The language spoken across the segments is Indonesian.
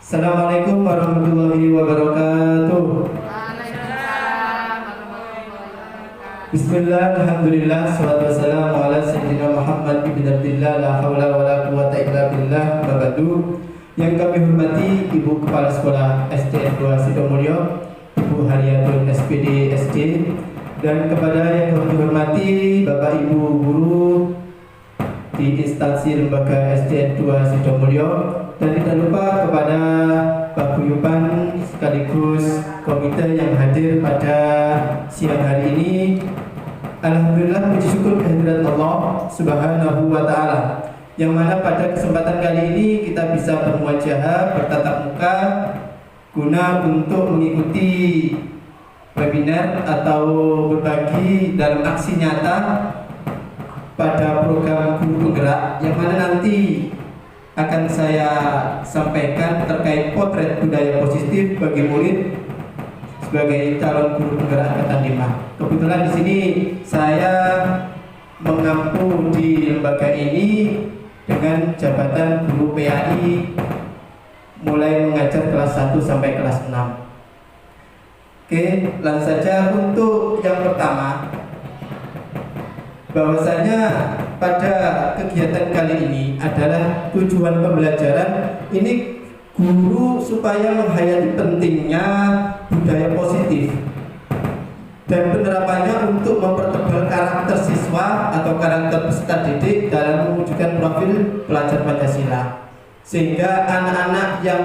Assalamualaikum warahmatullahi wabarakatuh. Bismillah, alhamdulillah, salatu wassalamu ala sayyidina Muhammad ibn Abdillah, la hawla wa la quwwata illa billah, babadu. Yang kami hormati Ibu Kepala Sekolah SDN 2 Sidomulyo, Ibu Haryatul SPD SD, dan kepada yang kami hormati Bapak Ibu guru di instansi lembaga SDN 2 Sidomulyo, dan tidak lupa kepada Pak Guyupan sekaligus komite yang hadir pada siang hari ini. Alhamdulillah, puji syukur kehadirat Allah Subhanahu wa Ta'ala, yang mana pada kesempatan kali ini kita bisa bermuajahah, bertatap muka guna untuk mengikuti webinar atau berbagi dalam aksi nyata pada program Guru Penggerak, yang mana nanti akan saya sampaikan terkait potret budaya positif bagi murid sebagai calon guru penggerak angkatan 5. Kebetulan di sini saya mengampu di lembaga ini dengan jabatan guru PAI, mulai mengajar kelas 1 sampai kelas 6. Oke, langsung saja untuk yang pertama, bahwasanya pada kegiatan kali ini adalah tujuan pembelajaran ini guru supaya menghayati pentingnya budaya positif dan penerapannya untuk mempertebal karakter siswa atau karakter peserta didik dalam mewujudkan profil pelajar Pancasila, sehingga anak-anak yang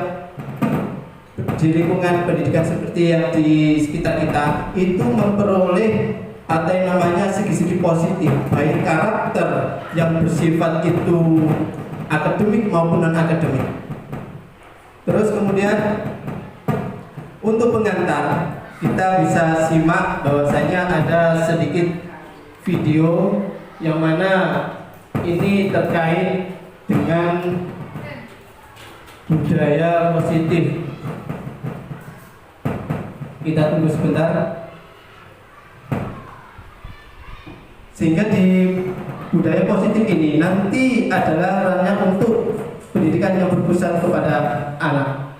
di lingkungan pendidikan seperti yang di sekitar kita itu memperoleh atau yang namanya segi-segi positif, baik karakter yang bersifat itu akademik maupun non-akademik. Terus kemudian untuk pengantar, kita bisa simak bahwasanya ada sedikit video yang mana ini terkait dengan budaya positif. Kita tunggu sebentar. Sehingga di budaya positif ini nanti adalah ranahnya untuk pendidikan yang berpusat kepada anak.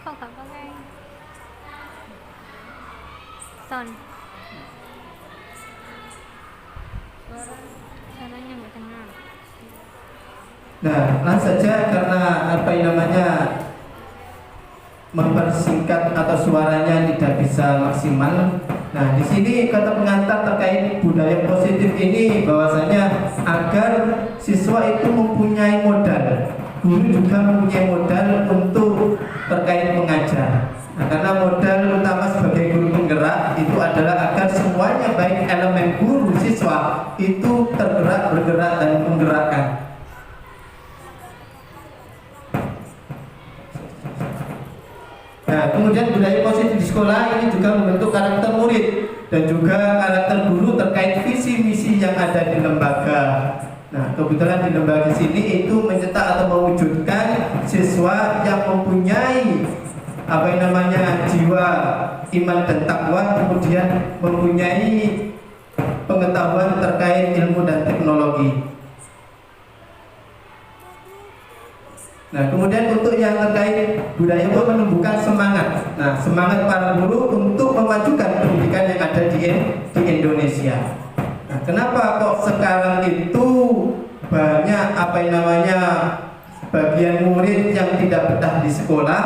Kok gak pakai sound? Suaranya nggak dengar. Nah, langsung saja karena apa yang namanya mempersingkat atau suaranya tidak bisa maksimal. Nah, di sini kata pengantar terkait budaya positif ini bahwasanya agar siswa itu mempunyai modal, guru juga mempunyai modal untuk terkait mengajar. Nah, karena modal utama sebagai guru penggerak itu adalah agar semuanya baik elemen guru siswa itu tergerak, bergerak dan menggerakkan. Nah, kemudian budaya positif di sekolah ini juga membentuk karakter murid dan juga karakter guru terkait visi misi yang ada di lembaga. Nah, kebetulan di lembaga sini itu mencetak atau mewujudkan siswa yang mempunyai apa yang namanya jiwa iman dan takwa, kemudian mempunyai pengetahuan terkait ilmu dan teknologi. Nah, kemudian untuk yang terkait budaya itu menumbuhkan semangat. Nah, semangat para guru untuk memajukan pendidikan yang ada di Indonesia. Nah, kenapa kok sekarang itu banyak apa yang namanya bagian murid yang tidak betah di sekolah,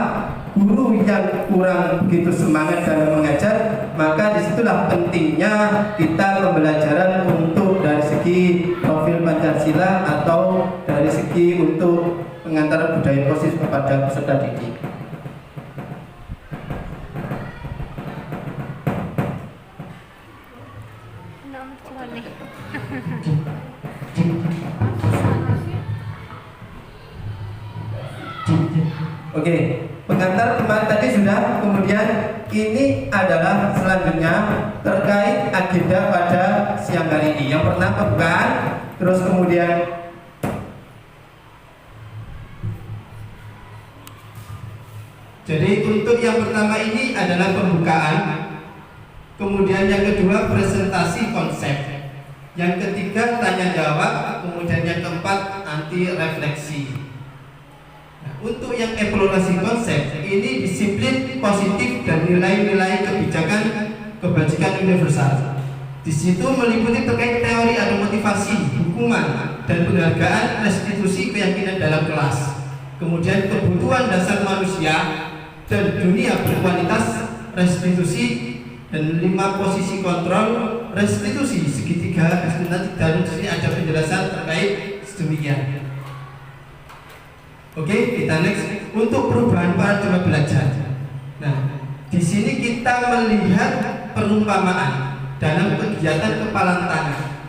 guru yang kurang begitu semangat dalam mengajar? Maka disitulah pentingnya kita pembelajaran untuk dari segi profil Pancasila atau dari segi untuk pengantar budaya positif kepada peserta didik. Oke, pengantar kemarin tadi sudah. Kemudian ini adalah selanjutnya terkait agenda pada siang hari ini. Yang pertama pembukaan, terus kemudian jadi untuk yang pertama ini adalah pembukaan. Kemudian yang kedua presentasi konsep. Yang ketiga tanya jawab. Kemudian yang keempat anti refleksi. Nah, untuk yang evaluasi konsep ini disiplin positif dan nilai-nilai kebajikan universal. Di situ meliputi terkait teori atau motivasi, hukuman, dan penghargaan, restitusi keyakinan dalam kelas. Kemudian kebutuhan dasar manusia dan dunia berkualitas, restitusi, dan 5 posisi kontrol, restitusi segitiga. Nanti dalam sini ada penjelasan terkait sedemikian. Oke, kita next untuk perubahan paradigma belajar. Nah, di sini kita melihat perumpamaan dalam kegiatan kepalan tangan.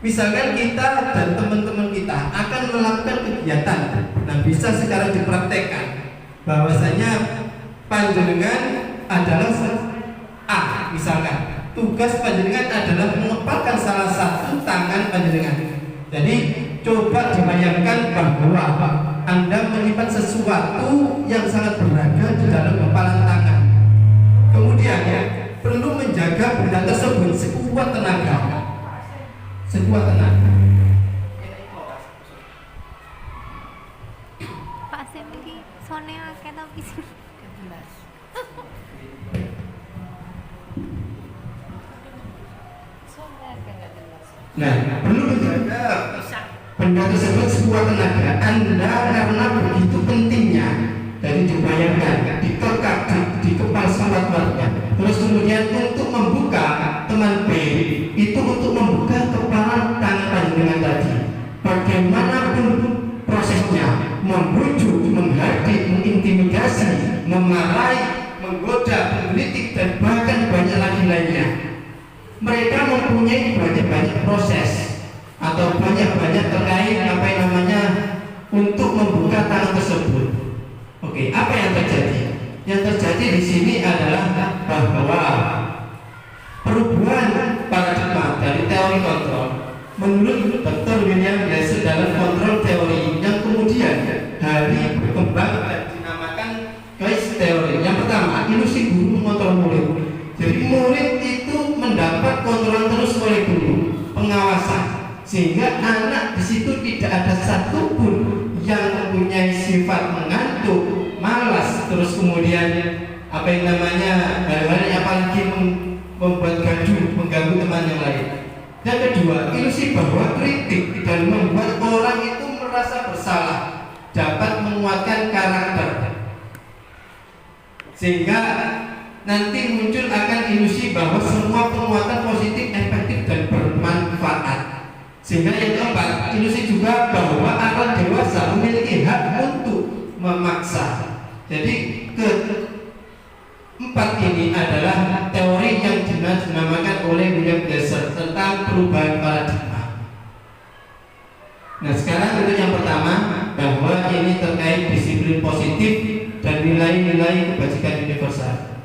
Misalkan kita dan teman-teman kita akan melakukan kegiatan, nah bisa secara dipraktekkan bahwasanya panjenengan adalah A, misalkan tugas panjenengan adalah mengepalkan salah satu tangan panjenengan. Jadi coba dibayangkan bahwa Anda menyimpan sesuatu yang sangat berharga di dalam kepalan tangan. Kemudian ya, perlu menjaga benda tersebut sekuat tenaga. Sekuat tenaga. Pak Sim iki sone akeh tapi Nah, perlu menjaga benda tersebut sekuat tenaga Anda karena begitu pentingnya. Jadi dibayangkan, dikekang, dikepal kuat-kuatnya. Terus kemudian untuk membuka teman B itu untuk membuka kepala tangan panjenengan tadi. Bagaimanapun prosesnya, membujuk, menghadik, mengintimidasi, memarahi, menggoda, menggelitik, dan bahkan banyak lagi lainnya. Mereka mempunyai banyak proses atau banyak terkait apa yang namanya untuk membuka tangan tersebut. Oke, apa yang terjadi? Yang terjadi di sini adalah bahwa perubahan paradigma dari teori kontrol menurut Dr. William Glasser dalam kontrol teori yang kemudian hari berkembang dan dinamakan case teori. Yang pertama, ilusi guru mengontrol murid. Jadi murid itu mendapat kontrol terus oleh guru, pengawasan, sehingga anak di situ tidak ada satupun yang mempunyai sifat mengantuk, malas, terus kemudian apa yang namanya hal-hal yang apalagi membuat gaduh, mengganggu teman yang lain. Yang kedua, ilusi bahwa kritik dan membuat orang itu merasa bersalah dapat menguatkan karakter, sehingga nanti muncul akan ilusi bahwa semua penguatan positif, efektif, dan bermanfaat. Sehingga yang keempat, ilusi juga bahwa akal dewasa memiliki hak untuk memaksa. Jadi keempat ini adalah teori yang dinamakan oleh William Glasser tentang perubahan paradigma. Nah, sekarang untuk yang pertama, bahwa ini terkait disiplin positif dan nilai-nilai kebajikan universal.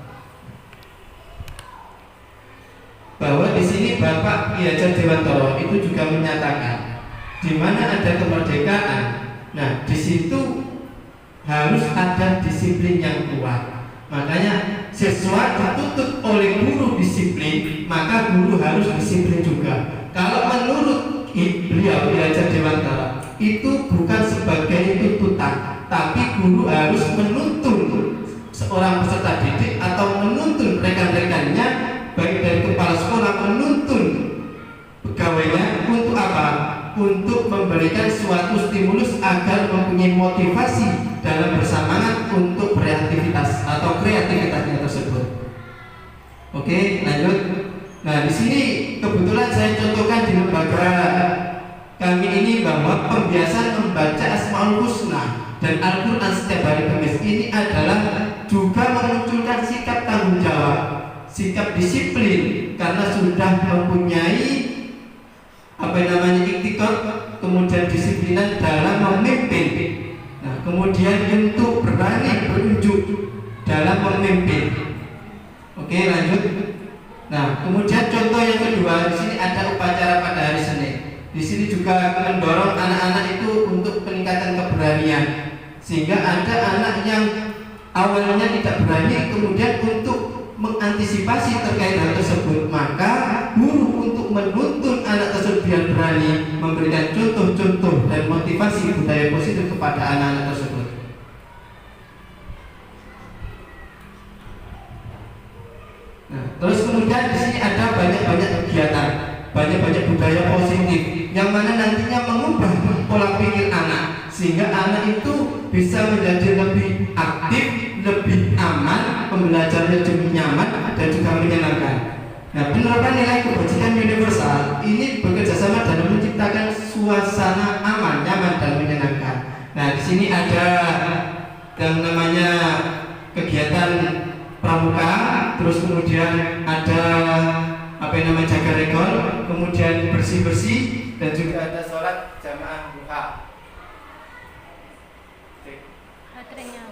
Bahwa di sini Bapak Ki Hajar Dewantoro itu juga menyatakan di mana ada kemerdekaan, nah di situ harus ada disiplin yang kuat. Makanya siswa dituntut oleh guru disiplin, maka guru harus disiplin juga. Kalau menurut beliau Ki Hajar Dewantoro itu bukan sebagai tuntutan, tapi guru harus menuntun seorang peserta didik atau menuntun rekan-rekannya, baik dari kepala sekolah, menuntun pegawainya untuk apa? Untuk memberikan suatu stimulus agar mempunyai motivasi dalam bersemangat untuk beraktivitas atau kreativitasnya tersebut. Oke, lanjut. Nah, di sini kebetulan saya contohkan di lembaga kami ini bahwa pembiasaan membaca Asmaul Husna dan Al-Quran setiap hari Kamis ini adalah juga memunculkan sikap tanggung jawab, sikap disiplin, karena sudah mempunyai apa yang namanya iktikad, kemudian disiplinan dalam memimpin. Nah, kemudian untuk berani berunjuk dalam memimpin. Oke, lanjut. Nah, kemudian contoh yang kedua, di sini ada upacara pada hari Senin. Di sini juga mendorong anak-anak itu untuk peningkatan keberanian, sehingga ada anak yang awalnya tidak berani, kemudian untuk mengantisipasi terkait hal tersebut, maka guru untuk menuntun anak tersebut biar berani memberikan contoh-contoh dan motivasi budaya positif kepada anak-anak tersebut. Nah, terus kemudian di sini ada banyak-banyak kegiatan, banyak-banyak budaya positif yang mana nantinya mengubah pola pikir anak sehingga anak itu bisa menjadi lebih aktif, lebih aman, pembelajarannya lebih nyaman dan juga menyenangkan. Nah, penerapan nilai kebajikan universal ini bekerja sama dalam menciptakan suasana aman, nyaman dan menyenangkan. Nah, di sini ada yang namanya kegiatan pramuka, terus kemudian ada jaga rekor, kemudian bersih-bersih dan juga ada sholat jamaah duha. Baterainya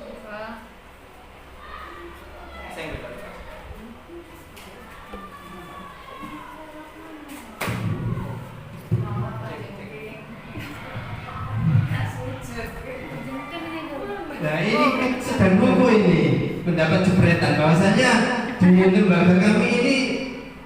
Nah, ini sedang nunggu ini mendapat jepretan bahwasanya di lembaga kami ini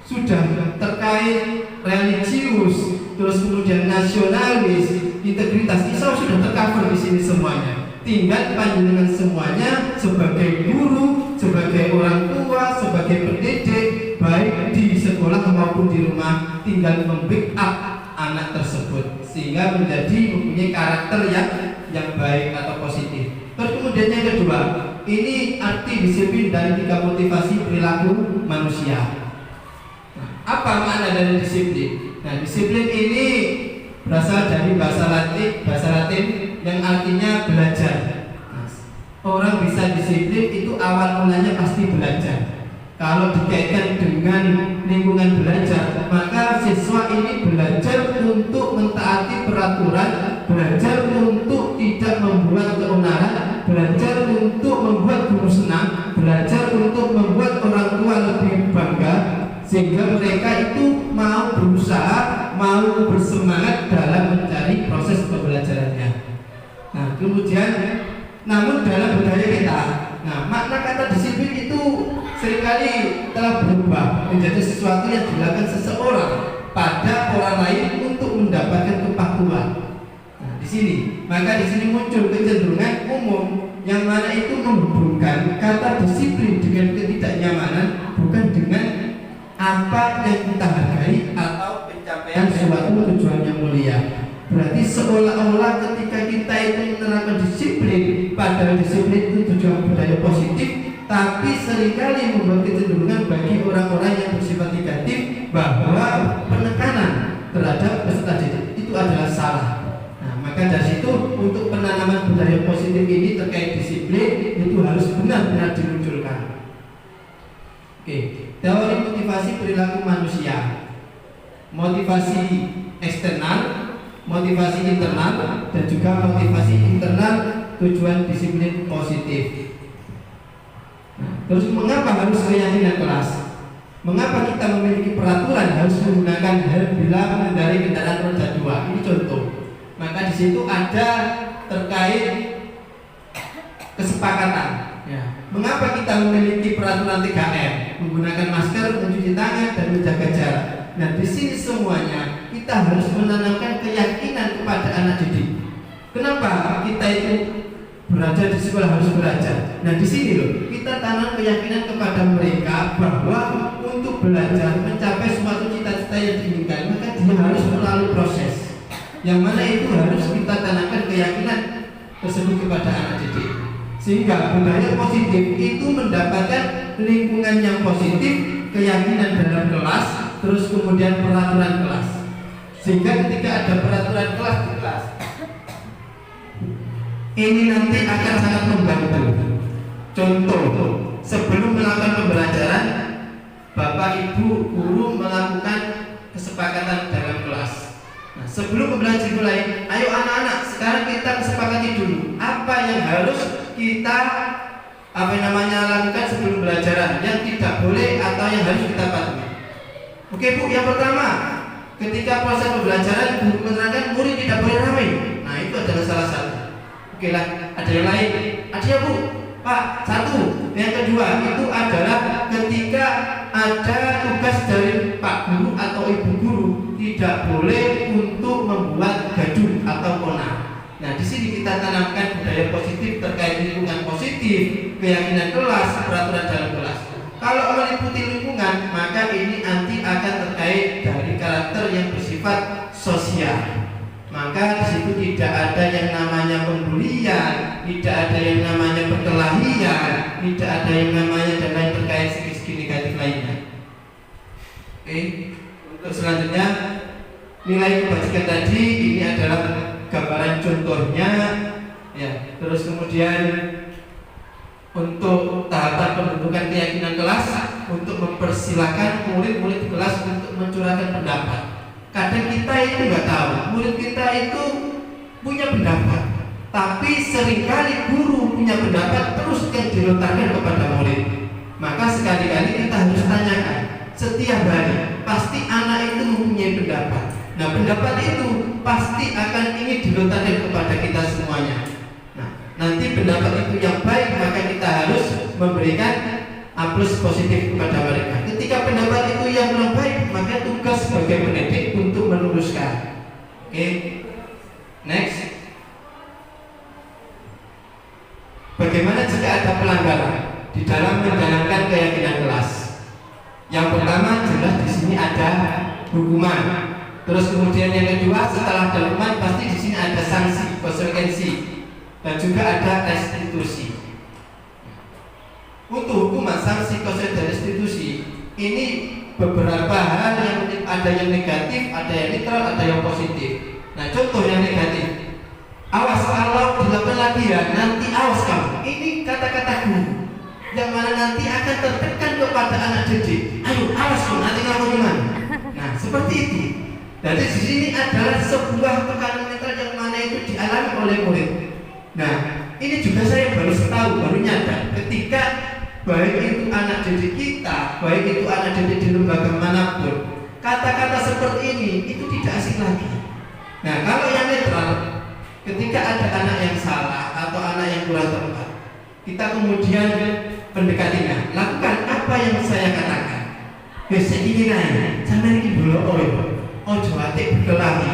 sudah terkait religius, terus kemudian nasionalis, integritas Islam sudah tercover di sini semuanya. Tinggal panjenengan semuanya sebagai guru, sebagai orang tua, sebagai pendidik, baik di sekolah maupun di rumah, tinggal membackup anak tersebut sehingga mempunyai karakter yang baik atau positif. Terus kemudian yang kedua, ini arti disiplin dari 3 motivasi perilaku manusia. Nah, apa makna dari disiplin? Nah, disiplin ini berasal dari bahasa Latin yang artinya belajar. Nah, orang bisa disiplin itu awal mulanya pasti belajar. Kalau dikaitkan dengan lingkungan belajar, maka siswa ini belajar untuk mentaati peraturan, belajar untuk tidak membuat keonaran, belajar untuk membuat guru senang, belajar untuk membuat orang tua lebih bangga, sehingga mereka itu mau berusaha, mau bersemangat dalam mencari proses pembelajarannya. Nah, kemudian namun dalam budaya kita, nah makna kata disiplin itu seringkali telah berubah menjadi sesuatu yang dilakukan seseorang pada orang lain untuk mendapatkan kepatuhan. Nah, di sini, maka di sini muncul kecenderungan umum yang mana itu menghubungkan kata disiplin dengan ketidaknyamanan, bukan dengan apa yang kita hargai atau pencapaian suatu tujuan yang mulia. Berarti seolah-olah ketika kita itu menerapkan disiplin, padahal disiplin itu tujuan budaya positif, tapi seringkali membuat kecenderungan bagi orang-orang yang bersifat negatif bahwa penekanan terhadap peserta didik itu adalah salah. Nah, maka dari situ untuk penanaman budaya positif ini terkait disiplin itu harus benar-benar dimunculkan. Oke, teori motivasi perilaku manusia, motivasi eksternal, motivasi internal, dan juga motivasi internal tujuan disiplin positif. Nah, terus mengapa harus keyakinan kelas? Mengapa kita memiliki peraturan harus menggunakan bila mengendarai kendaraan roda 2? Ini contoh. Maka di situ ada terkait kesepakatan. Ya. Mengapa kita memiliki peraturan 3M? Menggunakan masker, mencuci tangan, dan menjaga jarak. Nah, di sini semuanya kita harus menanamkan keyakinan kepada anak didik. Kenapa kita itu berada di sekolah harus belajar? Nah, di sini loh kita tanam keyakinan kepada mereka bahwa untuk belajar mencapai suatu cita-cita yang diinginkan, maka dia harus melalui proses. Yang mana itu harus kita tanamkan keyakinan tersebut kepada anak didik. Sehingga budaya positif itu mendapatkan lingkungan yang positif, keyakinan dalam kelas, terus kemudian peraturan kelas. Sehingga ketika ada peraturan kelas di kelas, ini nanti akan sangat membantu. Contoh, sebelum melakukan pembelajaran, Bapak Ibu guru melakukan kesepakatan dalam kelas. Nah, sebelum pembelajaran dimulai, ayo anak-anak, sekarang kita kesepakati dulu apa yang harus kita lakukan sebelum pembelajaran, yang tidak boleh atau yang harus kita patuhi. Oke Bu, yang pertama, ketika proses pembelajaran guru menerangkan murid tidak boleh ramai. Nah, itu adalah salah satu. Oke lah, ada yang lain. Ada ya Bu, Pak, 1. Yang kedua itu adalah ketika ada tugas dari Pak Guru atau Ibu Guru, tidak boleh untuk membuat gaduh atau onar. Nah, di sini kita tanamkan budaya positif terkait lingkungan positif, keyakinan kelas, peraturan dalam kelas. Kalau meliputi lingkungan, maka ini nanti akan terkait dari karakter yang bersifat sosial. Maka di situ tidak ada yang namanya pembulian, tidak ada yang namanya perkelahian, tidak ada yang namanya dan lain terkait segi-segi negatif lainnya. Oke, untuk selanjutnya nilai kebajikan tadi ini adalah gambaran contohnya, ya. Terus kemudian untuk tahapan pembentukan keyakinan kelas, untuk mempersilahkan murid-murid di kelas untuk mencurahkan pendapat. Kadang kita itu nggak tahu, murid kita itu punya pendapat, tapi seringkali guru punya pendapat terus yang dilontarkan kepada murid. Maka sekali-kali kita harus tanyakan setiap hari, pasti anak itu mempunyai pendapat. Nah, pendapat itu pasti akan ingin dilontarkan kepada kita semuanya. Nah, nanti pendapat itu yang baik, maka kita harus memberikan aplaus positif kepada mereka. Ketika pendapat itu yang kurang baik, maka tugas sebagai pendidik untuk meluruskan. Oke, next. Bagaimana jika ada pelanggaran di dalam menjalankan keyakinan kelas? Yang pertama jelas di sini ada hukuman. Terus kemudian yang kedua, setelah ada hukuman pasti di sini ada sanksi, konsekuensi, dan juga ada restitusi. Untuk hukuman, sanksi, konsekuensi, dan restitusi ini beberapa hal yang ada yang negatif, ada yang netral, ada yang positif. Nah, contoh yang negatif, awas kalau dilakukan lagi ya, nanti awas kamu. Ini kata-kata guru yang mana nanti akan tertekan kepada anak didik. Ayo awas kamu, nanti kamu gimana? Nah, seperti itu. Jadi di sini adalah sebuah tekanan mental yang mana itu dialami oleh murid. Nah, ini juga saya baru tahu, baru nyadar ketika baik itu anak didik kita, baik itu anak didik di lembaga manapun, kata-kata seperti ini itu tidak asing lagi. Nah, kalau yang netral, ketika ada anak yang salah atau anak yang kurang tepat, kita kemudian pendekatinya, lakukan apa yang saya katakan. Saya ingin nanya, sampai ini dulu ojo atik berkelahi,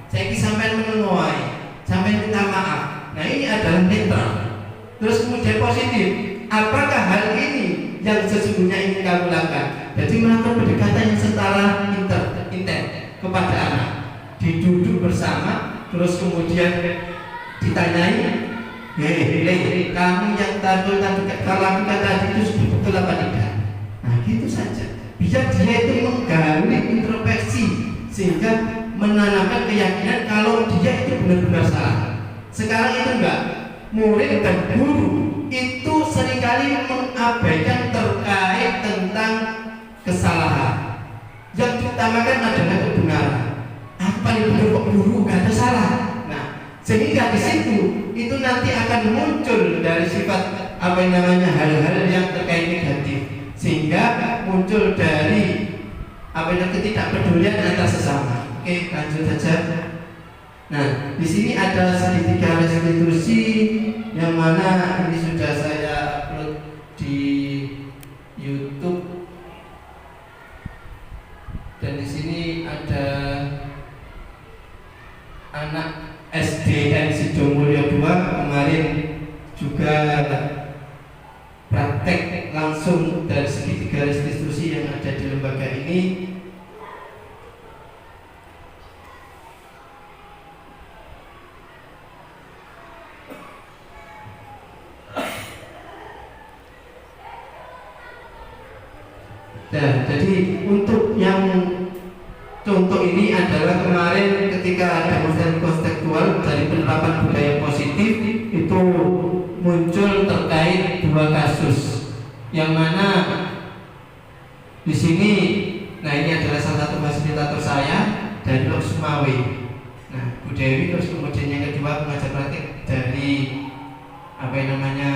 saya ingin sampai menengoai, sampai minta maaf. Nah, ini adalah netral. Terus kemudian positif, apakah hal ini yang sesungguhnya ingin kamu lakukan? Jadi melakukan pendekatan yang setara intens kepada anak, diduduk bersama, terus kemudian ditanyai, hei, kamu yang tadi kalau lakukan tadi itu betul apa tidak? Nah, gitu saja. Biar dia itu menggali introspeksi sehingga menanamkan keyakinan kalau dia itu benar-benar salah. Sekarang itu enggak, murid dan guru itu seringkali mengabaikan terkait tentang kesalahan. Yang diutamakan adalah kebenaran. Apa yang benar kok guru nggak ada salah. Nah, sehingga di situ itu nanti akan muncul dari sifat apa yang namanya hal-hal yang terkait negatif, sehingga muncul dari apa yang ketidakpedulian antar sesama. Oke, lanjut saja. Nah, di sini ada segitiga restitusi yang mana ini sudah saya upload di YouTube. Dan di sini ada anak SDN Sidomulyo 2 kemarin juga praktek langsung dari segitiga restitusi yang ada di lembaga ini. Nah, jadi untuk yang contoh ini adalah kemarin ketika demonstrasi konseptual dari penerapan budaya positif itu muncul terkait dua kasus, yang mana di sini, nah ini adalah salah satu fasilitator saya dari Lok Sumawe. Nah, Bu Dewi, terus kemudian yang kedua pengajar praktik dari apa yang namanya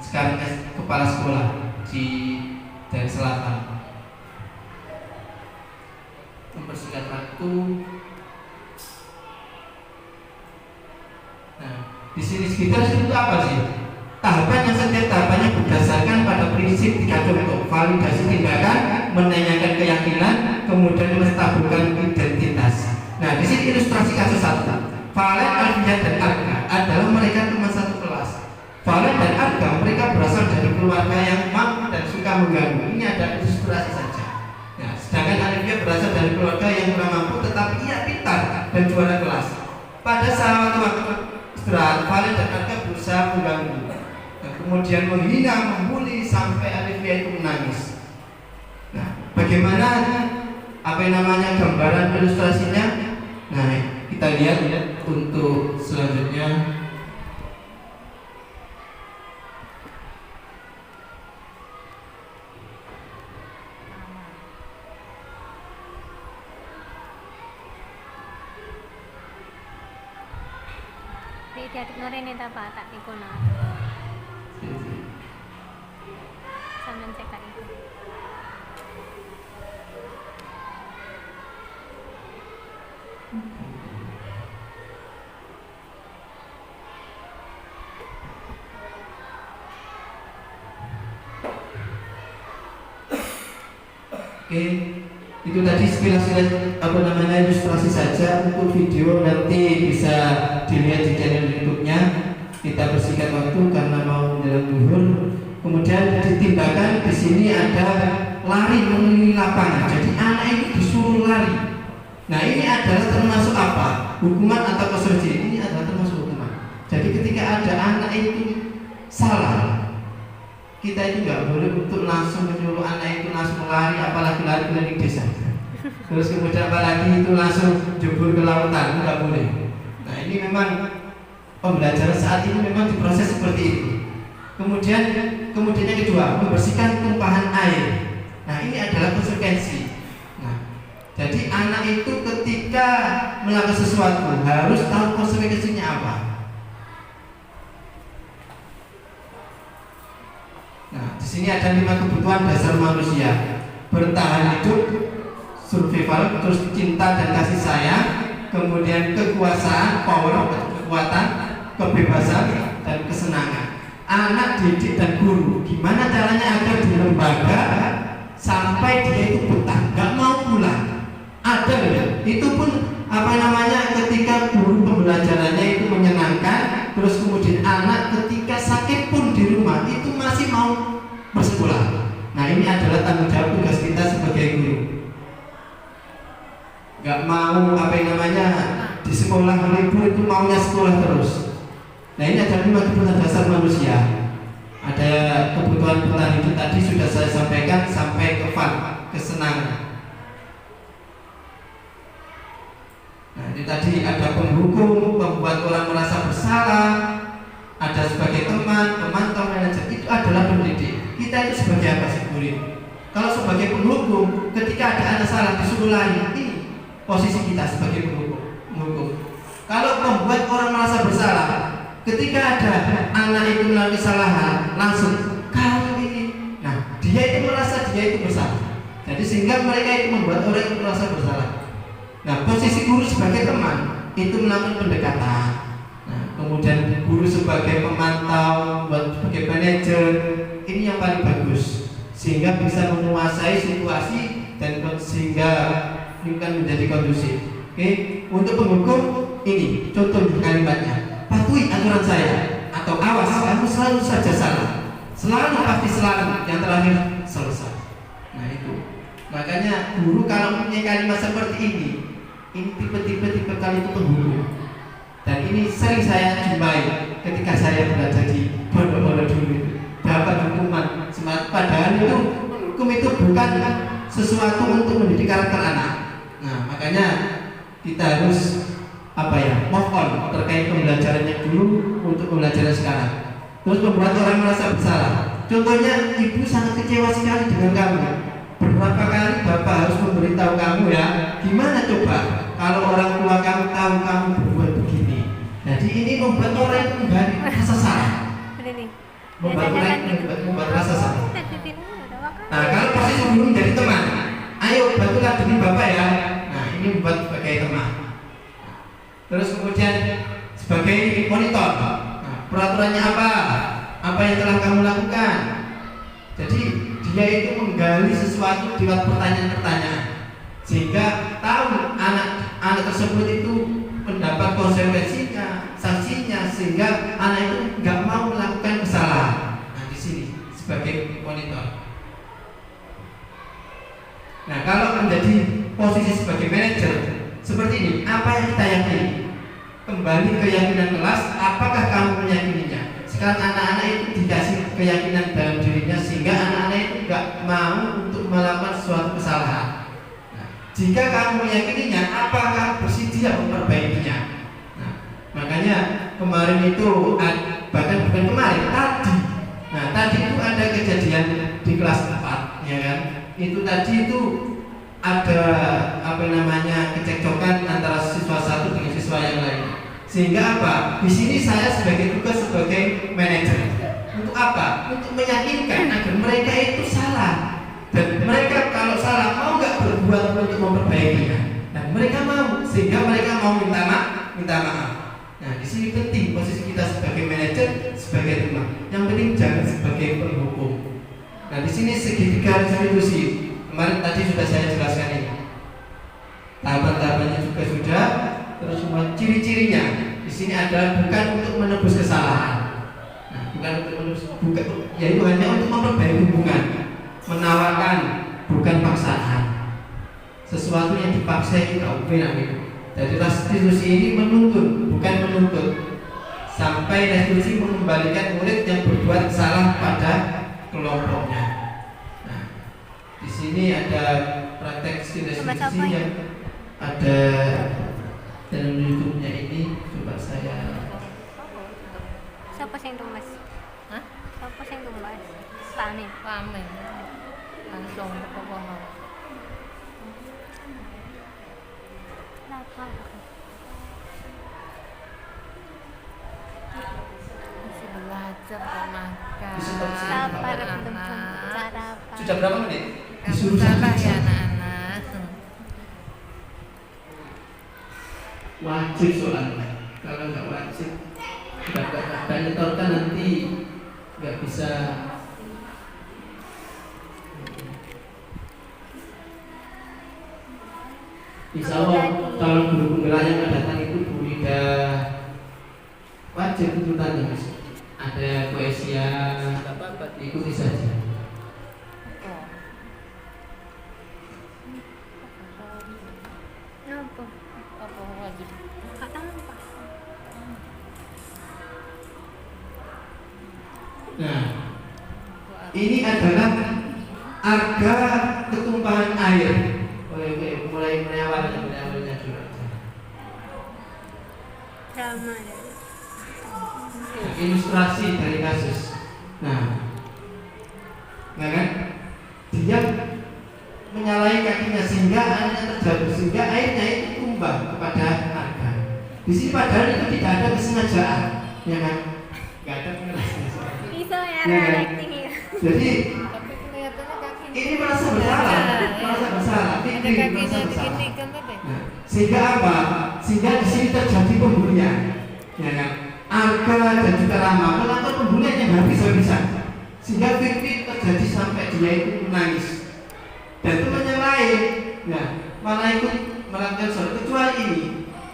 sekarang kepala sekolah di Daerah Selatan. Mempersingkat waktu. Nah, di sini sekitar itu apa sih? Tahapannya setiap tahapannya berdasarkan pada prinsip 3 contoh: validasi tindakan, menanyakan keyakinan, kemudian menstabilkan identitas. Nah, di sini ilustrasi kasus satu. Valen, Alfian, dan Arga adalah mereka teman satu kelas. Valen dan Arga mereka berasal dari keluarga yang mampu dan suka mengganggu. Ini ada ilustrasi saja. Nah, sedangkan Alfian berasal dari keluarga yang kurang mampu tetapi ia pintar dan juara kelas. Pada saat waktu istirahat, Valen dan Arga berusaha mengganggu. Kemudian menghina, membuli sampai Alifia itu menangis. Nah, bagaimana gambaran ilustrasinya? Nah, kita lihat untuk selanjutnya. Dia nore nih tak tak ikuna. Sambil cek itu. Oke, itu tadi sekilas ilustrasi saja. Untuk video nanti bisa dilihat di channel YouTube-nya. Kita bersihkan waktu karena mau menjelang zuhur. Kemudian ditindakan di sini ada lari mengelilingi lapangan. Jadi anak ini disuruh lari. Nah, ini adalah termasuk apa? Hukuman atau keserjian? Ini adalah termasuk hukuman. Jadi ketika ada anak itu salah, kita itu nggak boleh untuk langsung menyuruh anak itu langsung lari, apalagi lari keliling desa. Terus kemudian apalagi itu langsung jebur ke lautan, nggak boleh. Nah, ini memang pembelajaran saat ini memang diproses seperti itu. Kemudian yang kedua, membersihkan tumpahan air. Nah, ini adalah konsekuensi. Nah, jadi anak itu ketika melakukan sesuatu harus tahu konsekuensinya apa. Nah, di sini ada 5 kebutuhan dasar manusia: bertahan hidup, survival, terus cinta dan kasih sayang, kemudian kekuasaan, power, kekuatan, kebebasan, dan kesenangan. Anak, didik, dan guru, gimana caranya agar di lembaga sampai dia itu betah, nggak mau pulang? Ada ya? Itu pun ketika guru pembelajarannya itu menyenangkan, terus kemudian anak ketika sakit pun di rumah itu masih mau bersekolah. Nah, ini adalah tanggung jawab tugas kita sebagai guru. Nggak mau di sekolah libur itu maunya sekolah terus. Nah, ini ada 5 kebutuhan dasar manusia. Ada kebutuhan bertahan hidup tadi sudah saya sampaikan sampai ke kesenangan. Nah, ini tadi ada penghukum, membuat orang merasa bersalah, ada sebagai teman, pemantau, manajer. Itu adalah pendidik. Kita itu sebagai apa sih, guru? Kalau sebagai penghukum, ketika ada anak salah disuruh lari, ini posisi kita sebagai penghukum. Kalau membuat orang merasa bersalah, ketika ada anak itu melakukan kesalahan, langsung kamu ini. Nah, dia itu merasa dia itu bersalah. Jadi sehingga mereka itu membuat orang itu merasa bersalah. Nah, posisi guru sebagai teman itu melakukan pendekatan. Nah, kemudian guru sebagai pemantau, sebagai manajer, ini yang paling bagus sehingga bisa menguasai situasi dan sehingga lingkungan menjadi kondusif. Oke, untuk penghukum ini contoh kalimatnya: patuhi aturan saya, atau awas kamu selalu saja salah, selalu pasti selalu, yang terakhir selesai. Nah, itu makanya guru kalau punya kalimat seperti ini tipe kali itu penghukum. Dan ini sering saya jumpai ketika saya belajar di pondok-pondok dulu. Dapat hukuman, padahal itu hukum itu bukan sesuatu untuk mendidik karakter anak. Nah, makanya kita harus move on terkait pembelajarannya dulu untuk pembelajaran sekarang. Terus membuat orang merasa bersalah. Contohnya, ibu sangat kecewa sekali dengan kamu. Berapa kali bapak harus memberitahu kamu ya? Gimana coba kalau orang tua kamu tahu kamu berbuat begini? Jadi ini membuat orang itu menjadi rasa salah. Membuat rasa salah. Nah, kalau posisi guru menjadi teman, ayo bantulah demi bapak ya. Nah, ini membuat sebagai teman. Terus kemudian sebagai monitor. Nah, peraturannya apa apa yang telah kamu lakukan. Jadi dia itu menggali sesuatu lewat pertanyaan-pertanyaan, sehingga tahu anak tersebut itu mendapat konsekuensinya, sanksinya, sehingga anak itu nggak mau melakukan kesalahan. Nah, di sini sebagai monitor. Nah, kalau menjadi posisi sebagai manajer seperti ini, apa yang kita yakini? Kembali keyakinan kelas, apakah kamu meyakininya? Sekarang anak-anak itu dikasih keyakinan dalam dirinya, sehingga anak-anak itu nggak mau untuk melakukan suatu kesalahan. Nah, jika kamu meyakininya, apakah bersedia memperbaikinya? Nah, makanya kemarin itu, bahkan bukan kemarin, tadi. Nah, tadi itu ada kejadian di kelas 4, ya kan? Itu tadi itu ada kecekcokan antara siswa satu dengan siswa yang lain. Sehingga apa? Di sini saya sebagai tugas sebagai manajer. Untuk apa? Untuk meyakinkan agar mereka itu salah. Dan mereka kalau salah mau nggak berbuat untuk memperbaikinya. Dan mereka mau, sehingga mereka mau minta maaf. Nah, di sini penting posisi kita sebagai manajer, sebagai teman. Yang penting jangan sebagai penghukum. Nah, di sini segitiga restitusi. Kemarin tadi sudah saya jelaskan ini. Tahapan-tahapannya juga sudah, terus semua ciri-cirinya. Di sini adalah bukan untuk menebus kesalahan. Nah, bukan untuk menebus, yaitu hanya untuk memperbaiki hubungan, menawarkan, bukan paksaan. Sesuatu yang dipaksa kita benar itu. Jadi restitusi ini menuntut, bukan menuntut. Sampai restitusi mengembalikan murid yang berbuat salah pada kelompoknya. Nah, di sini ada praktek restitusi yang ada dalam YouTube-nya ini. Coba saya. Siapa yang tumbas? Hah? Siapa yang tumbas? Tani. Rame langsung ke pohon. Lapar. Masih belajar kok makan. Lapar Anak. belum sarapan. Sudah berapa menit? Kamu salah ya anak-anak. Wajib soalnya. Kalau nggak wajib, nggak nyetorkan nanti nggak bisa. Insya Allah kalau guru penggerak yang akan datang itu Bu Rida wajib tuntutannya, Mas. Ada poesia, apa ikuti saja. Apa? Apa wajib? Kata apa? Nah, ini adalah harga ketumpahan air. Mulai menawarnya juga. Drama ya. Ilustrasi dari kasus. Nah, kan? Dia menyalahi kakinya sehingga airnya terjatuh, sehingga airnya itu tumbah kepada harga. Di sini padahal itu tidak ada kesengajaan, ya kan? Nggak ada kesengajaan. Bisa ya, Ya, kan? acting ya. Jadi Tapi kelihatannya kakinya. ini merasa bersalah, Ada Fikri merasa kakinya bersalah. begini kan tadi. Nah, sehingga apa? Sehingga di sini terjadi pembulian, ya kan? Arga dan juga Rama melakukan pembulian yang habis-habisan, sehingga Fikri terjadi sampai dia itu menangis. Dan temannya lain, ya, malah ikut melakukan sholat. Kecuali ini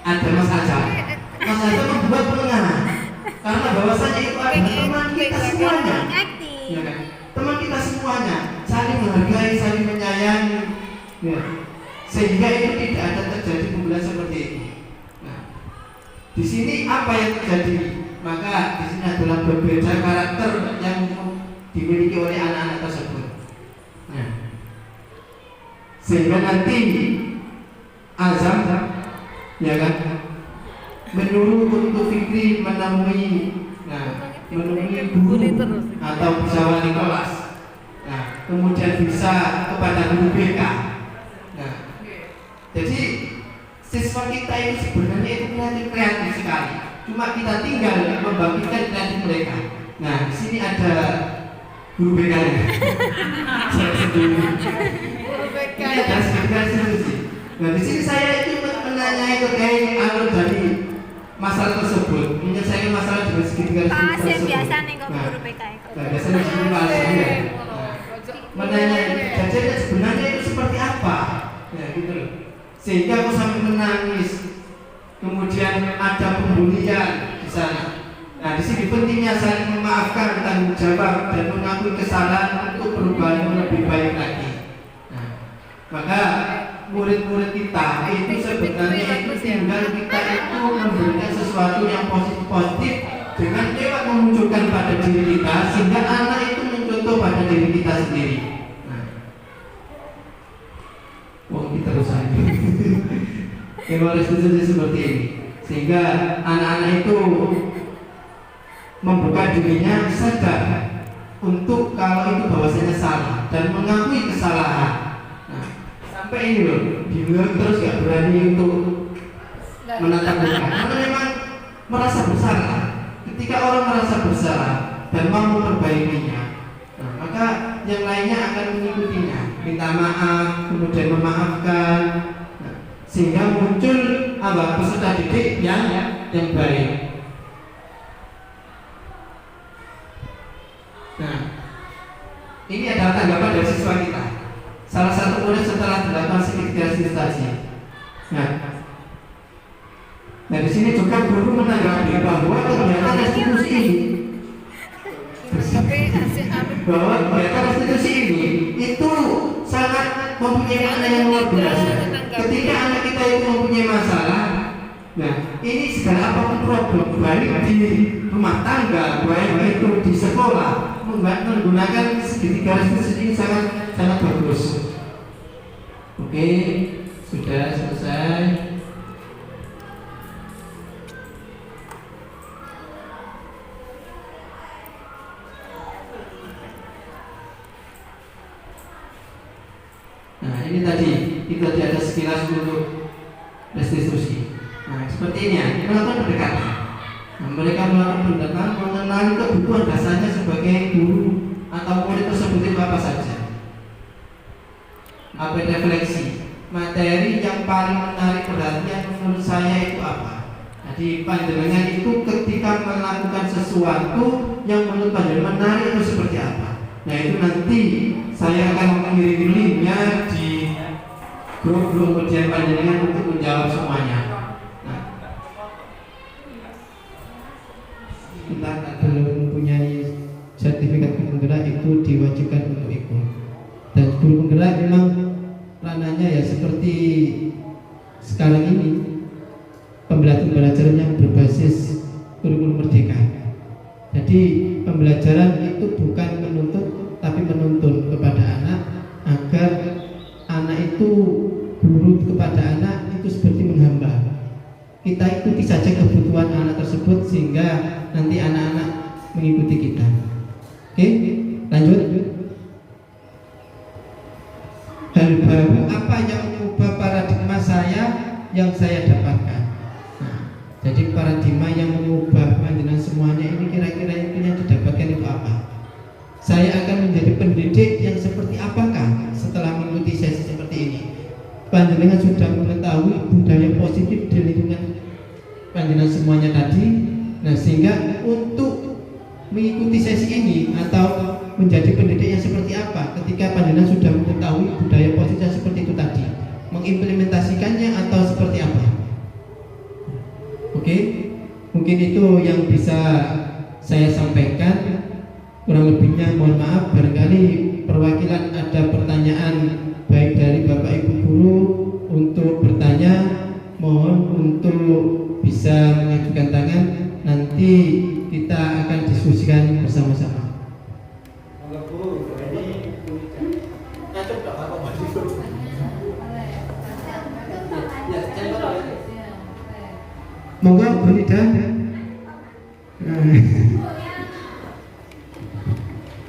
ada Mas Azhar. Mas Azhar membuat penengahan, karena bahwasanya itu adalah teman kita semuanya, Acting. ya kan? Teman kita semuanya saling menghargai, saling menyayangi, ya. Sehingga itu tidak ada terjadi pembulian seperti itu. Nah, di sini apa yang terjadi? Maka di sini adalah berbeda karakter yang dimiliki oleh anak-anak tersebut. Nah, sehingga nanti Azam, ya kan, menyuruh untuk Fikri menemui guru atau bisa wali kelas. Nah, kemudian bisa kepada guru BK. Nah, jadi siswa kita itu sebenarnya itu kreatif sekali. Cuma kita tinggal membangkitkan kreatif mereka. Nah, di sini ada guru BK-nya. Saya sendiri. Ini ada sedikit solusi. Nah, di sini saya itu menanyai terkait alur dari masalah tersebut, menyelesaikan masalah dengan segitiga Pak Asim tersebut. biasa nih kok Nah, guru PKI. biasanya di sini Pak Asim ya. Menanya jajannya sebenarnya itu seperti apa, ya gitu loh. Sehingga aku sampai menangis. Kemudian ada pembulian di sana. Nah, di sini pentingnya saling memaafkan, tanggung jawab dan mengakui kesalahan untuk perubahan yang lebih baik lagi. Nah, maka murid-murid kita itu sebenarnya itu tinggal kita itu memberikan sesuatu yang positif dengan lewat memunculkan pada diri kita sehingga anak itu mencontoh pada diri kita sendiri. Nah, kita terus aja. Memang restitusi seperti ini sehingga anak-anak itu membuka dirinya sadar untuk kalau itu bahwasanya salah dan mengakui kesalahan. Nah, sampai ini loh, dibilang terus gak berani untuk menatap muka karena memang merasa bersalah. Ketika orang merasa bersalah dan mau memperbaikinya, nah, maka yang lainnya akan mengikutinya, minta maaf, kemudian memaafkan, nah, sehingga muncul peserta didik yang baik. Nah, ini adalah tanggapan dari siswa kita. Salah satu murid setelah dilakukan segitiga restitusi. Nah, di sini juga guru menanggapi bahwa kegiatan restitusi ini, bahwa kegiatan restitusi ini itu sangat mempunyai makna yang luar biasa. Ketika anak kita itu mempunyai masalah, nah ini segala apapun problem, baik di rumah tangga, baik itu di sekolah, menggunakan segitiga restitusi ini sangat bagus. Oke, sudah selesai. Nah, ini tadi ada sekilas untuk restitusi. Nah, seperti ini melakukan pendekatan. Nah, mereka melakukan pendekatan mengenali kebutuhan dasarnya sebagai guru atau murid tersebut itu apa saja. Apa refleksi materi yang paling menarik perhatian menurut saya itu apa? Jadi pandangan itu ketika melakukan sesuatu yang menurut pandangan menarik itu seperti apa? Nah, itu nanti saya akan mengirim linknya di grup kemudian panjenengan untuk menjawab semuanya. Nah, kita belum mempunyai sertifikat guru penggerak itu diwajibkan untuk ikut. Dan guru penggerak memang ranahnya ya seperti sekarang ini pembelajaran yang berbasis kurikulum merdeka. Jadi pembelajaran itu bukan menuntut tapi menuntun kepada anak agar anak itu guru kepada anak itu seperti menghamba. Kita ikuti saja kebutuhan anak tersebut sehingga nanti anak-anak mengikuti kita. Oke, lanjut. Hal baru apa yang mengubah paradigma saya yang saya dapatkan? Nah, jadi paradigma yang mengubah panjenengan semuanya ini kira-kira intinya didapatkan itu apa? Saya akan menjadi pendidik yang seperti apakah setelah mengikuti sesi seperti ini? Panjenengan sudah mengetahui budaya positif di lingkungan panjenengan semuanya tadi. Nah, sehingga untuk mengikuti sesi ini atau menjadi pendidik yang seperti apa ketika panjenengan sudah mengetahui budaya positif seperti itu tadi, mengimplementasikannya atau seperti apa? Oke, mungkin itu yang bisa saya sampaikan. Kurang lebihnya mohon maaf, barangkali perwakilan ada pertanyaan baik dari Bapak Ibu guru untuk bertanya, mohon untuk bisa mengajukan tangan, nanti kita akan diskusikan bersama-sama. Monggo Bu Nida.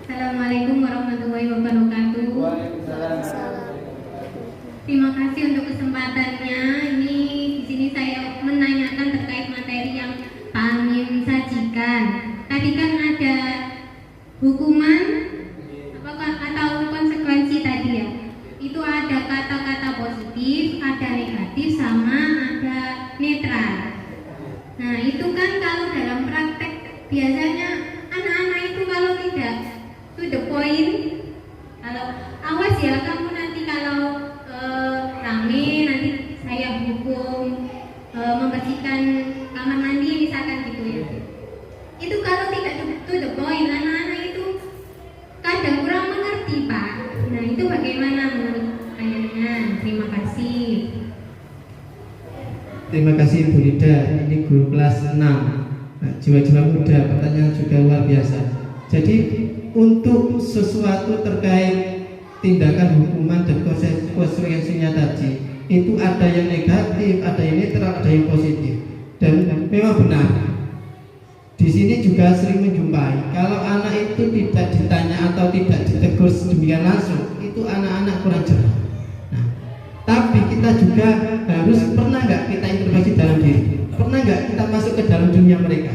Assalamualaikum warahmatullahi wabarakatuh. Terima kasih untuk kesempatannya. Ini di sini saya menanyakan terkait materi yang Pak Amin sajikan. Tadi kan ada hukuman apakah atau konsekuensi tadi ya. Itu ada kata-kata positif, ada negatif, sama ada netral. Nah, biasanya anak-anak itu kalau tidak to the point, kalau awas ya kamu nanti kalau rame nanti saya hukum membersihkan kamar mandi misalkan gitu ya. Itu kalau tidak to the point, anak-anak itu kadang kurang mengerti Pak. Nah itu bagaimana menurut kayaknya? Terima kasih. Terima kasih Bu Lida, ini guru kelas 6. Nah, jiwa-jiwa muda, pertanyaan juga luar biasa. Jadi untuk sesuatu terkait tindakan hukuman dan konsekuensinya tadi, itu ada yang negatif, ada yang netral, ada yang positif. Dan memang benar. Di sini juga sering menjumpai kalau anak itu tidak ditanya atau tidak ditegur sedemikian langsung, itu anak-anak kurang cerdas. Nah, tapi kita juga harus pernah nggak kita intervensi dalam diri, pernah nggak kita masuk ke dalam dunia mereka.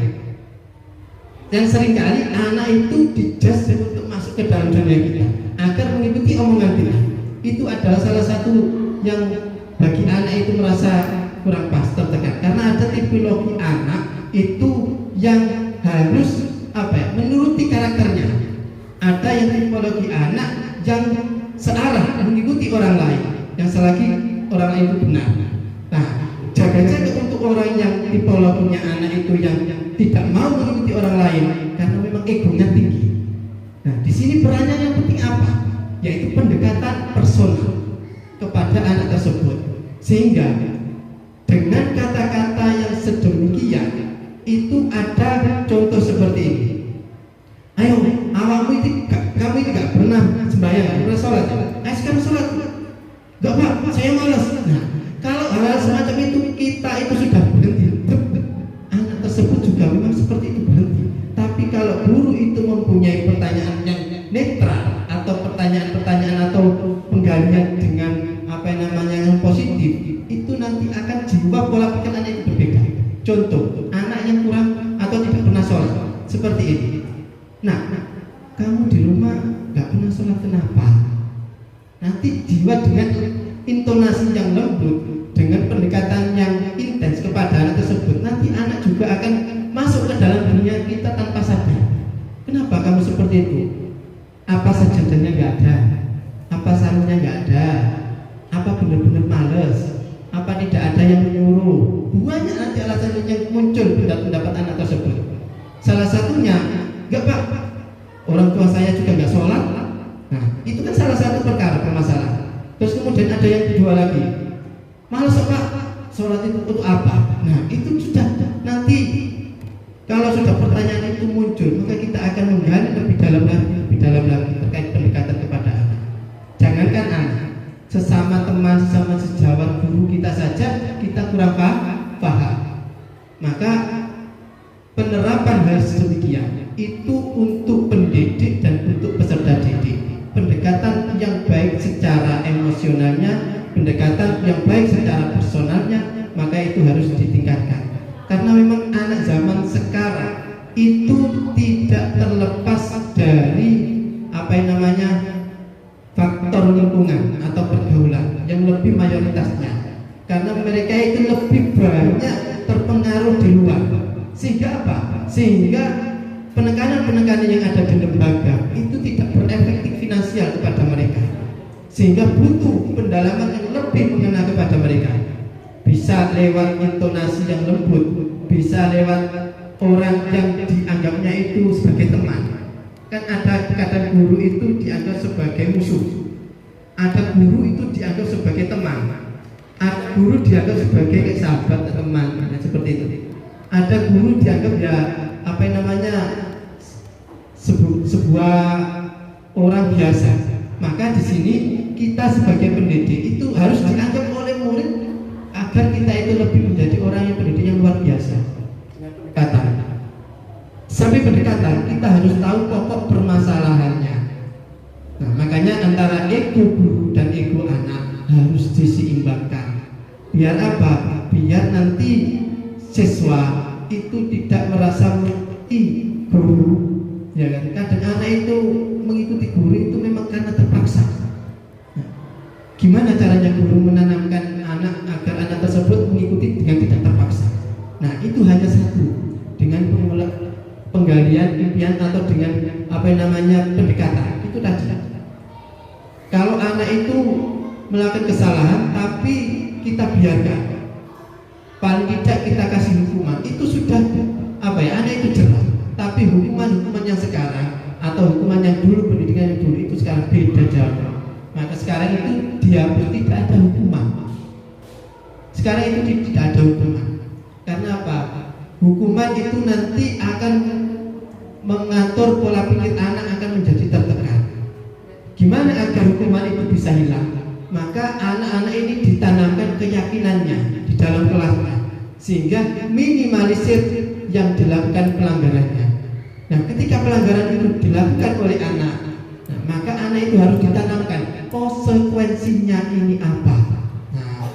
Yang seringkali anak itu dijudge untuk masuk ke dalam dunia kita agar mengikuti omongan kita. Itu adalah salah satu yang bagi anak itu merasa kurang pas, tertekan, karena ada tipologi anak itu yang harus menuruti karakternya. Ada yang tipologi anak yang searah mengikuti orang lain, yang selagi orang lain itu benar. Nah, jaga-jaga untuk orang yang tipologinya anak itu yang tidak mau mengikuti orang lain karena memang egonya tinggi. Nah, di sini perannya yang penting apa? Yaitu pendekatan personal kepada anak tersebut, sehingga dengan kata-kata yang sedemikian itu ada contoh seperti ini. Ayo, awakmu itu kamu itu gak pernah sembahyang, gak pernah sholat. Ayo sekarang sholat. Gak Pak, saya malas. Nah, kalau hal semacam itu kita itu sudah berhenti. Anak tersebut juga memang seperti itu berhenti. Tapi kalau guru itu mempunyai pertanyaan yang netral atau pertanyaan-pertanyaan atau penggalian dengan yang positif, itu nanti akan jiwa pola pikir anak itu berbeda. Contoh, anak yang kurang atau tidak pernah sholat seperti ini. Nah, kamu di rumah nggak pernah sholat, kenapa? Nanti jiwa dengan intonasi yang lembut, dengan pendekatan yang intens kepada anak tersebut, nanti anak juga akan masuk ke dalam dunia kita tanpa sadar. Kenapa kamu seperti itu? Apa sajadahnya nggak ada? Apa sarungnya nggak ada? Apa benar-benar males? Apa tidak ada yang menyuruh? Banyak nanti alasan yang muncul pendapat anak tersebut. Salah satunya, nggak Pak, orang tua saya juga nggak sholat. Nah, itu kan salah satu perkara permasalahan. Terus kemudian ada yang kedua lagi, males Pak, sholat itu untuk apa? Nah, itu sudah nanti kalau sudah pertanyaan itu muncul, maka kita akan menggali lebih dalam lagi terkait pendekatan kepada anak. Jangankan anak, sesama teman, sesama sejawat guru kita saja kita kurang paham. Maka penerapan hal sedemikian itu untuk pendidik dan untuk peserta didik. Pendekatan yang baik secara emosionalnya, pendekatan yang baik secara personalnya, maka itu harus ditingkatkan. Karena memang anak zaman sekarang itu tidak terlepas dari faktor lingkungan atau pergaulan yang lebih mayoritasnya, karena mereka itu lebih banyak terpengaruh di luar. Sehingga apa? Sehingga penekanan-penekanan yang ada di lembaga itu tidak berefektif finansial kepada mereka, sehingga butuh pendalaman yang lebih mengena kepada mereka. Bisa lewat intonasi yang lembut, bisa lewat orang yang dianggapnya itu sebagai teman. Kan ada kadang guru itu dianggap sebagai musuh, ada guru itu dianggap sebagai teman, ada guru dianggap sebagai sahabat teman, seperti itu. Ada guru dianggap sebuah orang biasa. Maka di sini kita sebagai pendidik itu harus dianggap oleh murid agar kita itu lebih menjadi orang yang pendidik yang luar biasa. Sampai pendekatan kita harus tahu pokok permasalahannya. Nah, makanya antara ego guru dan ego anak harus diseimbangkan. Biar apa? Biar nanti siswa itu tidak merasa mengikuti guru. Ya kan? Kadang anak itu mengikuti guru itu memang karena terpaksa. Nah, gimana caranya guru menanamkan anak agar anak tersebut mengikuti dengan tidak terpaksa? Nah, itu hanya satu, dengan penggalian impian atau dengan apa namanya pendekatan itu tadi. Kalau anak itu melakukan kesalahan tapi kita biarkan, paling tidak kita kasih hukuman, itu sudah apa ya, anak itu jerah. Tapi hukuman yang sekarang atau hukuman yang dulu, pendidikan yang dulu itu sekarang beda jauh. Maka sekarang itu dihapus, tidak ada hukuman. Sekarang itu tidak ada hukuman. Karena apa? Hukuman itu nanti akan mengatur pola pikir anak, akan menjadi tertekan. Gimana agar hukuman itu bisa hilang? Maka anak-anak ini ditanamkan keyakinannya di dalam kelasnya, sehingga minimalisir yang dilakukan pelanggarannya. Nah, ketika pelanggaran itu dilakukan oleh anak, nah, maka anak itu harus ditanamkan konsekuensinya ini apa. Nah,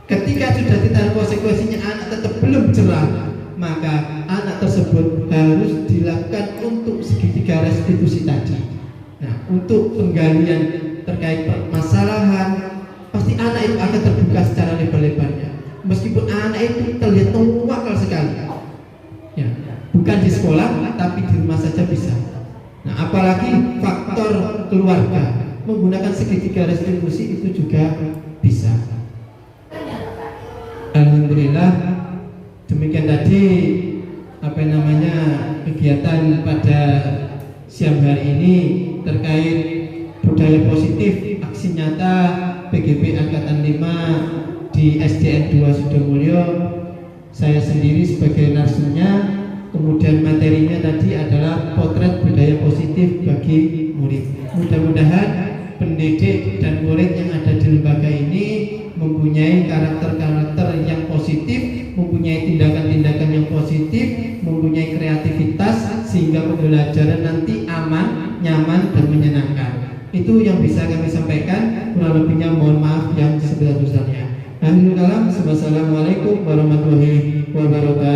ketika sudah ditanam konsekuensinya, anak tetap belum jerah, maka anak tersebut harus dilakukan untuk segitiga restitusi tadi. Nah, untuk penggalian terkait permasalahan, pasti anak itu akan terbuka secara lebar-lebarnya. Meskipun anak itu terlihat tawakal sekali, ya, bukan di sekolah tapi di rumah saja bisa. Nah, apalagi faktor keluarga, menggunakan segitiga restitusi itu juga bisa. Alhamdulillah, demikian tadi apa namanya kegiatan pada siang hari ini terkait budaya positif, aksi nyata PGP Angkatan 5 di SDN 2 Sidomulyo. Saya sendiri sebagai narasumbernya, kemudian materinya tadi adalah potret budaya positif bagi murid. Mudah-mudahan pendidik dan murid yang ada di lembaga ini mempunyai karakter-karakter yang positif, mempunyai tindakan-tindakan yang positif, mempunyai kreativitas, sehingga pembelajaran nanti aman, nyaman, dan menyenangkan. Itu yang bisa kami sampaikan. Kurang lebihnya mohon maaf yang sebesar-besarnya. Akhirul kalam, wassalamualaikum warahmatullahi wabarakatuh.